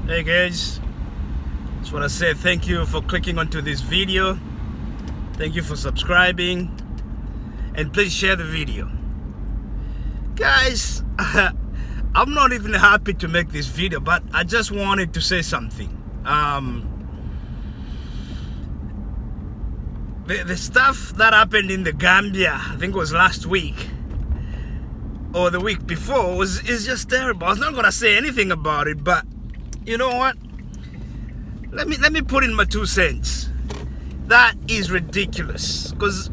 Hey guys, just want to say thank you for clicking onto this video. Thank you for subscribing, and please share the video. Guys, I'm not even happy to make this video, but I just wanted to say something. The stuff that happened in the Gambia, I think it was last week or the week before, is just terrible. I was not gonna say anything about it, but you know what? Let me put in my 2 cents. That is ridiculous, because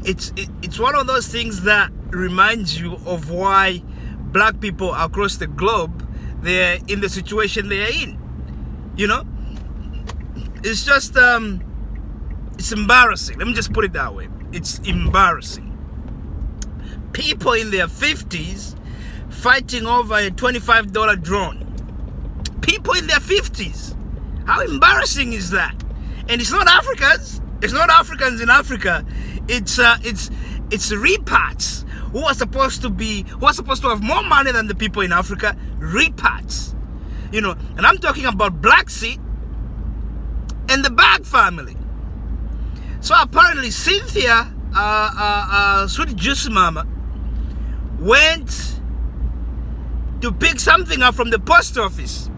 it's one of those things that reminds you of why black people across the globe, they're in the situation they are in. You know, it's just it's embarrassing. Let me just put it that way. It's embarrassing. People in their 50s fighting over a $25 drone. People in their 50s. How embarrassing is that? And it's not Africans. It's not Africans in Africa. It's reparts who are supposed to have more money than the people in Africa. Reparts. You know, and I'm talking about XIT and the Bag family. So apparently Cynthia, Sweet Juicy Mama, went to pick something up from the post office.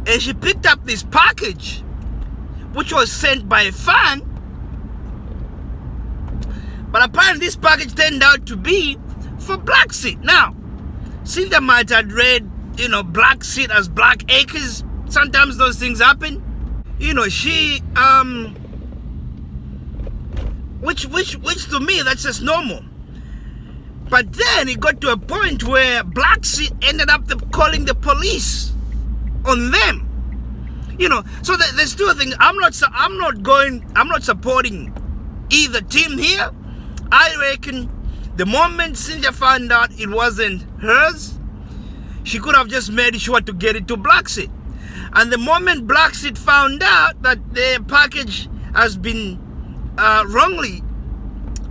And she picked up this package, which was sent by a fan. But apparently this package turned out to be for XIT. Now, Cynthia might have read, you know, XIT as Black Acres. Sometimes those things happen. You know, she, which to me, that's just normal. But then it got to a point where XIT ended up calling the police on them. You know, so there's 2 things. I'm not supporting either team here. I reckon the moment Cynthia found out it wasn't hers, she could have just made sure to get it to XIT. And the moment XIT found out that their package has been wrongly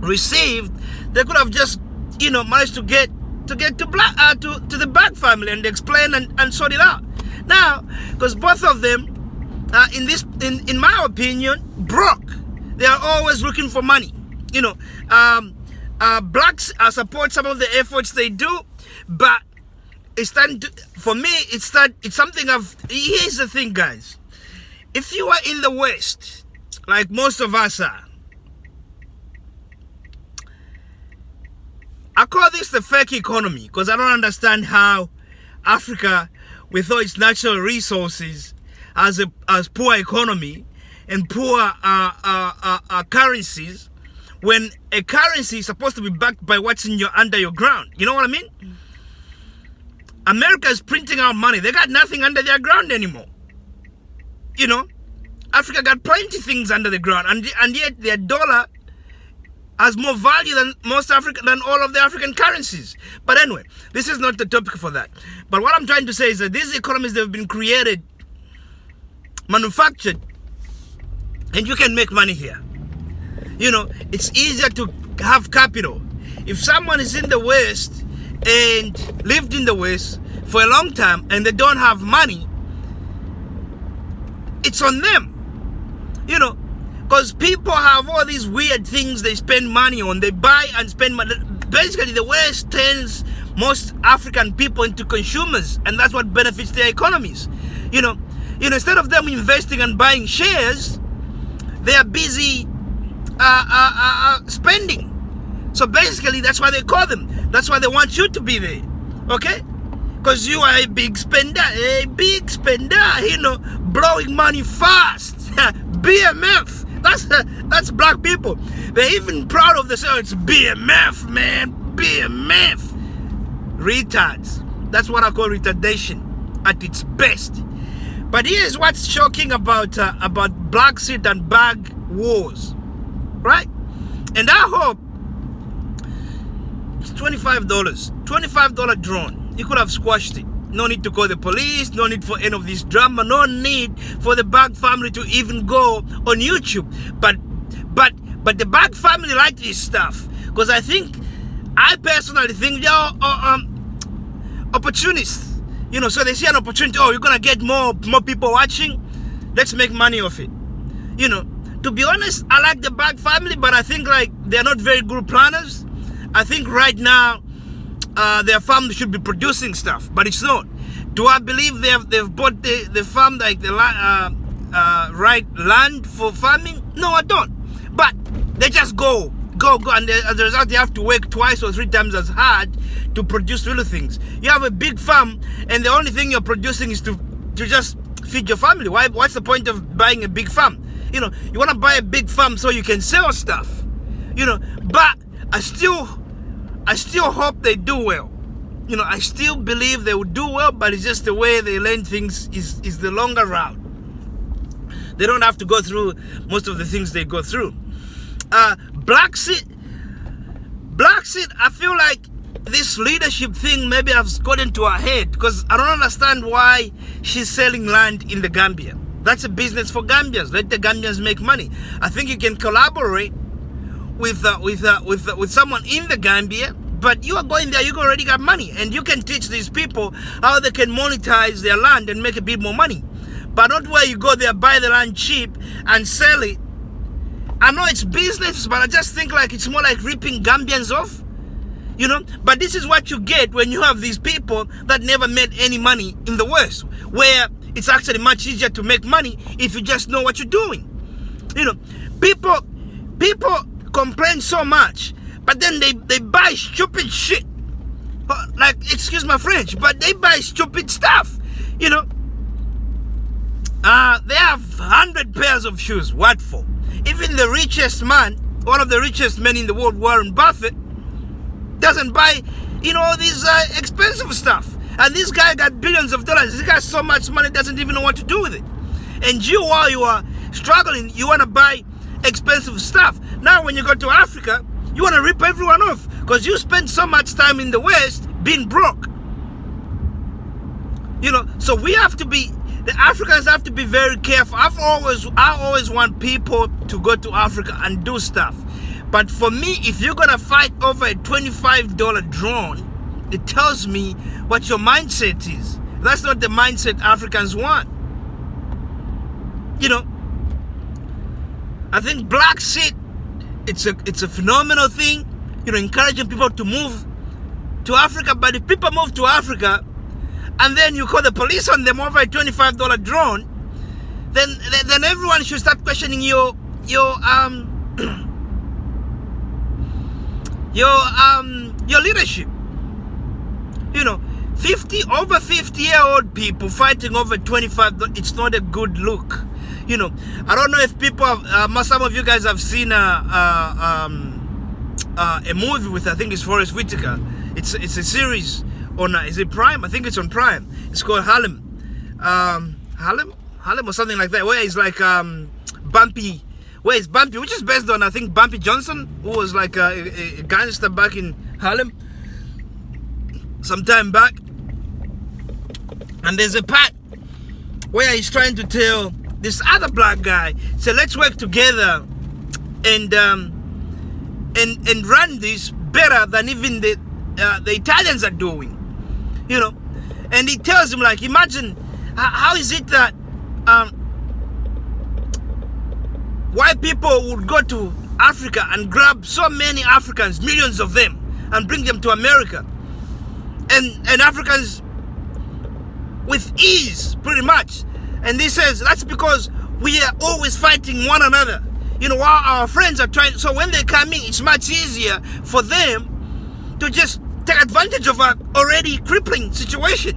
received, they could have just, you know, managed to get to the Bag family and explain and sort it out. Now, because both of them, in my opinion, broke. They are always looking for money. You know, blacks support some of the efforts they do, but it's starting to, for me, it's something of. Here's the thing, guys. If you are in the West, like most of us are, I call this the fake economy, because I don't understand how Africa, with all its natural resources, has poor economy and poor currencies, when a currency is supposed to be backed by what's under your ground. You know what I mean? America is printing out money. They got nothing under their ground anymore. You know, Africa got plenty of things under the ground, and yet their dollar has more value than than all of the African currencies. But anyway, this is not the topic for that. But what I'm trying to say is that these economies, they've been created, manufactured, and you can make money here. You know, it's easier to have capital. If someone is in the West and lived in the West for a long time and they don't have money, it's on them. You know, because people have all these weird things they spend money on. They buy and spend money. Basically, the West turns most African people into consumers, and that's what benefits their economies. You know, instead of them investing and buying shares, they are busy spending. So basically, that's why they call them. That's why they want you to be there, okay? Because you are a big spender, you know, blowing money fast. BMF. That's black people. They're even proud of themselves. It's BMF, man. BMF. Retards. That's what I call retardation at its best. But here's what's shocking about XIT and Bag wars, right? And I hope it's $25 drone. You could have squashed it. No need to call the police, no need for any of this drama, no need for the Bag family to even go on YouTube. But the Bag family like this stuff, because I personally think they're opportunists. You know, so they see an opportunity. Oh, you're gonna get more people watching. Let's make money off it. You know, to be honest, I like the Black family, but I think like they're not very good planners. I think right now their farm should be producing stuff, but it's not. Do I believe they've bought the farm, like the right land for farming? No, I don't. But they just go, and as a result, they have to work 2 or 3 times as hard to produce little things. You have a big farm, and the only thing you're producing is to just feed your family. What's the point of buying a big farm? You know, you want to buy a big farm so you can sell stuff. You know, but I still hope they do well. You know, I still believe they will do well, but it's just the way they learn things is the longer route. They don't have to go through most of the things they go through. Black XIT, I feel like this leadership thing maybe has gotten to her head, because I don't understand why she's selling land in the Gambia. That's a business for Gambians. Let the Gambians make money. I think you can collaborate with someone in the Gambia, but you are going there, you already got money, and you can teach these people how they can monetize their land and make a bit more money. But not where you go there, buy the land cheap and sell it. I know it's business, but I just think like it's more like ripping Gambians off. You know, but this is what you get when you have these people that never made any money in the West, where it's actually much easier to make money if you just know what you're doing. You know, people complain so much, but then they buy stupid shit. Like, excuse my French, but they buy stupid stuff. You know, they have 100 pairs of shoes. What for? Even the richest man, one of the richest men in the world, Warren Buffett, doesn't buy, you know, all these expensive stuff. And this guy got billions of dollars. He got so much money, doesn't even know what to do with it. And you, while you are struggling, you want to buy expensive stuff. Now, when you go to Africa, you want to rip everyone off because you spend so much time in the West being broke. You know, so we have to be, the Africans have to be very careful. I always want people to go to Africa and do stuff. But for me, if you're going to fight over a $25 drone, it tells me what your mindset is. That's not the mindset Africans want. You know, I think Black XIT, it's a phenomenal thing, you know, encouraging people to move to Africa. But if people move to Africa and then you call the police on them over a $25 drone, then everyone should start questioning your leadership. You know, over 50-year-old people fighting over $25, it's not a good look. You know, I don't know if people have, some of you guys have seen a movie with, I think it's Forrest Whitaker. It's a series on, is it Prime? I think it's on Prime. It's called Harlem or something like that, where it's like Bumpy, which is based on, I think, Bumpy Johnson, who was like a gangster back in Harlem some time back. And there's a part where he's trying to tell this other black guy, so let's work together and run this better than even the Italians are doing, you know. And he tells him, like, imagine how is it that white people would go to Africa and grab so many Africans, millions of them, and bring them to America, and Africans with ease, pretty much. And he says that's because we are always fighting one another, you know, while our friends are trying. So when they come in, it's much easier for them to just take advantage of an already crippling situation.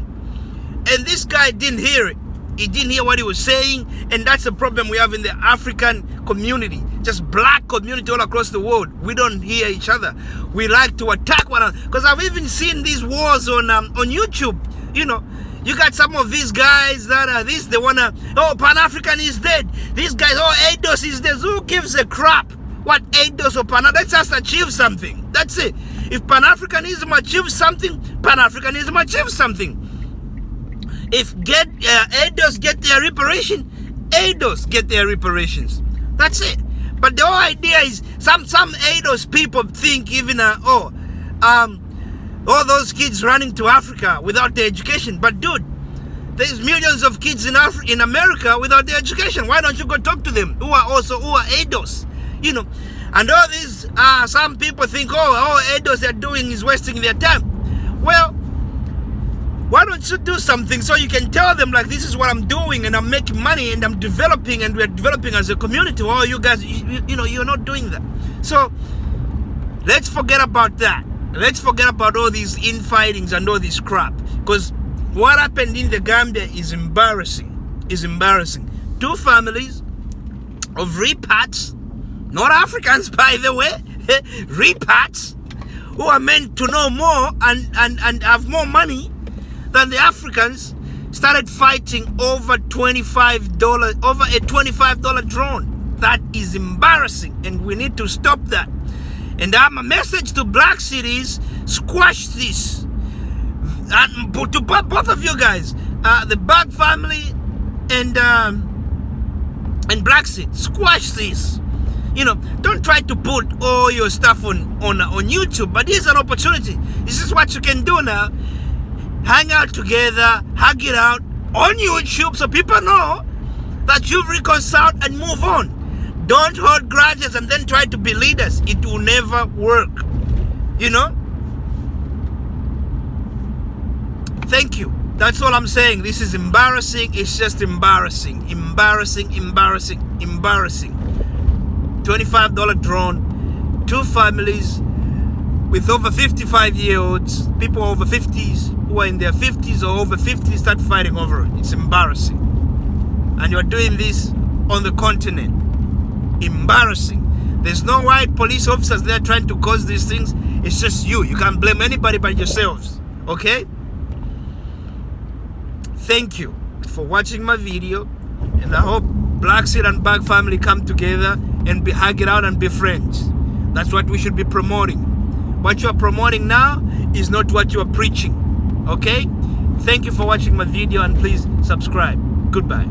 And this guy didn't hear it. He didn't hear what he was saying, and that's the problem we have in the African community, just black community all across the world. We don't hear each other. We like to attack one another. Because I've even seen these wars on YouTube. You know, you got some of these guys that are this, they wanna, oh, Pan-African is dead. These guys, oh, ADOS is dead. Who gives a crap what ADOS or Pan? Let's just achieve something. That's it. If Pan-Africanism achieves something, Pan-Africanism achieves something. If ADOS get their reparation, ADOS get their reparations. That's it. But the whole idea is some ADOS people think even all those kids running to Africa without the education. But dude, There's millions of kids in America without their education. Why don't you go talk to them who are ADOS? You know, and all these, some people think, all ADOS they're doing is wasting their time. Well, why don't you do something so you can tell them, like, this is what I'm doing and I'm making money and I'm developing and we're developing as a community. Well, you guys, you know, you're not doing that. So let's forget about that. Let's forget about all these infightings and all this crap. Because what happened in the Gambia is embarrassing. Is embarrassing. 2 families of repats, not Africans by the way, repats, who are meant to know more and have more money than the Africans, started fighting over $25, over a $25 drone. That is embarrassing, and we need to stop that. And my message to Black cities: squash this. And to both of you guys, the Bag family and Black Seed, squash this. You know, don't try to put all your stuff on YouTube, but here's an opportunity. This is what you can do now. Hang out together, hug it out on YouTube so people know that you've reconciled and move on. Don't hold grudges and then try to be leaders. It will never work. You know? Thank you. That's all I'm saying. This is embarrassing. It's just embarrassing. Embarrassing, embarrassing, embarrassing. $25 drone. 2 families with over 55-year-olds, people over 50s, who are in their 50s or over 50s, start fighting over it. It's embarrassing. And you're doing this on the continent. Embarrassing. There's no white police officers there trying to cause these things. It's just you. You can't blame anybody but yourselves. Okay? Thank you for watching my video, and I hope Black Seed and Bag family come together and hug it out and be friends. That's what we should be promoting. What you are promoting now is not what you are preaching. Okay? Thank you for watching my video, and please subscribe. Goodbye.